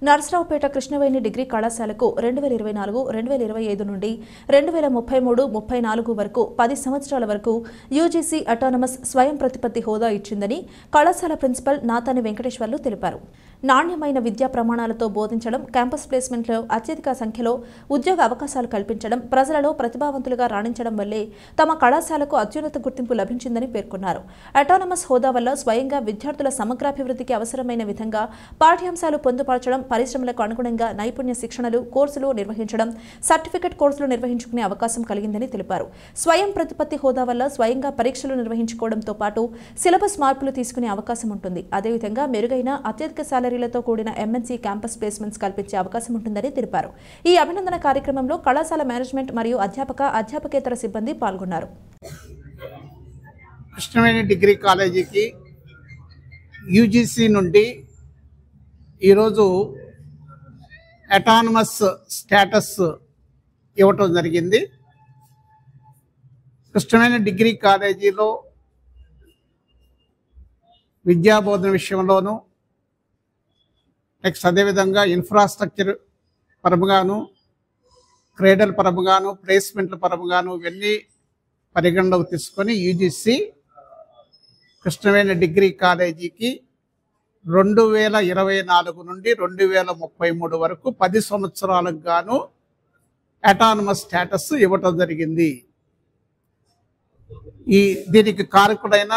Narasaraopet Krishnaveni degree కళాశాలకు 2024-2025 నుండి 2033-34 వరకు 10 సంవత్సరాల వరకు యూజీసీ అటానమస్ స్వయం ప్రతిపత్తి హోదా ఇచ్చిందని కళాశాల ప్రిన్సిపల్ నాతాని వెంకటేశ్వర్లు తెలిపారు. నాణ్యమైన విద్యా ప్రమాణాలతో బోధించడం, క్యాంపస్ ప్లేస్మెంట్లో అత్యధిక సంఖ్యలో ఉద్యోగ అవకాశాలు కల్పించడం, ప్రజలలో ప్రతిభావంతులుగా రాణించడం వల్లే తమ కళాశాలకు అత్యున్నత గుర్తింపు లభించిందని పేర్కొన్నారు. అటానమస్ హోదా వల్ల స్వయంగా విద్యార్థుల సమగ్రాభివృద్ధికి అవసరమైన విధంగా పాఠ్యాంశాలు పొందుపరచడం, పరిశ్రమలకు అనుగుణంగా నైపుణ్య శిక్షణలు, కోర్సులు నిర్వహించడం, సర్టిఫికెట్ కోర్సులు నిర్వహించుకునే అవకాశం కలిగిందని తెలిపారు. స్వయం ప్రతిపత్తి హోదా వల్ల స్వయంగా పరీక్షలు నిర్వహించుకోవడంతో పాటు సిలబస్ మార్పులు తీసుకునే అవకాశం ఉంటుంది. అదేవిధంగా మెరుగైన అత్యధిక సాలరీలతో కూడిన ఎంఎన్సీ క్యాంపస్ ప్లేస్మెంట్స్ కల్పించే అవకాశం ఉంటుందని తెలిపారు. ఈ అభినందన కార్యక్రమంలో కళాశాల మేనేజ్మెంట్ మరియు అధ్యాపకేతర సిబ్బంది పాల్గొన్నారు. కృష్ణవేణి డిగ్రీ కాలేజీకి యూజీసీ నుండి ఈరోజు అటానమస్ స్టేటస్ ఇవ్వటం జరిగింది. కృష్ణవేణి డిగ్రీ కాలేజీలో విద్యాబోధన విషయంలోనూ, నెక్స్ట్ అదేవిధంగా ఇన్ఫ్రాస్ట్రక్చర్ పరముగాను, క్రీడల పరముగాను, ప్లేస్మెంట్ల పరముగాను ఇవన్నీ పరిగణలోకి తీసుకొని యూజీసీ కృష్ణవేణి డిగ్రీ కాలేజీకి 2024 నుండి 2033 వరకు 10 సంవత్సరాలకు గాను అటానమస్ స్టేటస్ ఇవ్వటం జరిగింది. దీనికి కారకుడైన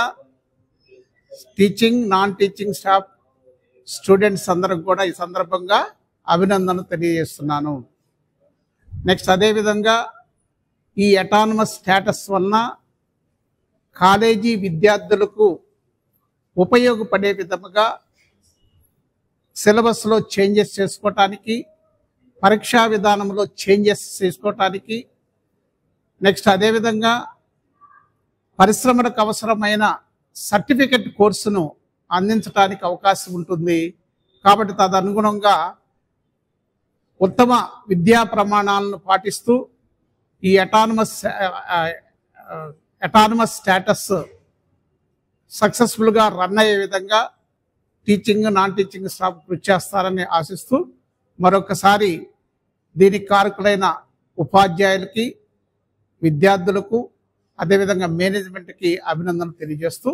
teaching, non teaching staff, students అందరికి కూడా ఈ సందర్భంగా అభినందనలు తెలియజేస్తున్నాను. నెక్స్ట్ అదేవిధంగా ఈ అటానమస్ స్టేటస్ వలన కాలేజీ విద్యార్థులకు ఉపయోగపడే విధముగా సిలబస్లో చేంజెస్ చేసుకోవటానికి, పరీక్షా విధానంలో చేంజెస్ చేసుకోవటానికి, నెక్స్ట్ అదేవిధంగా పరిశ్రమలకు అవసరమైన సర్టిఫికెట్ కోర్సును అందించడానికి అవకాశం ఉంటుంది. కాబట్టి తదనుగుణంగా ఉత్తమ విద్యా ప్రమాణాలను పాటిస్తూ ఈ అటానమస్ స్టేటస్ సక్సెస్ఫుల్గా రన్ అయ్యే విధంగా టీచింగ్, నాన్ టీచింగ్ స్టాఫ్ కృషి చేస్తారని ఆశిస్తూ మరొకసారి దీనికి కారకులైన ఉపాధ్యాయులకి, విద్యార్థులకు, అదేవిధంగా మేనేజ్మెంట్కి అభినందనలు తెలియజేస్తూ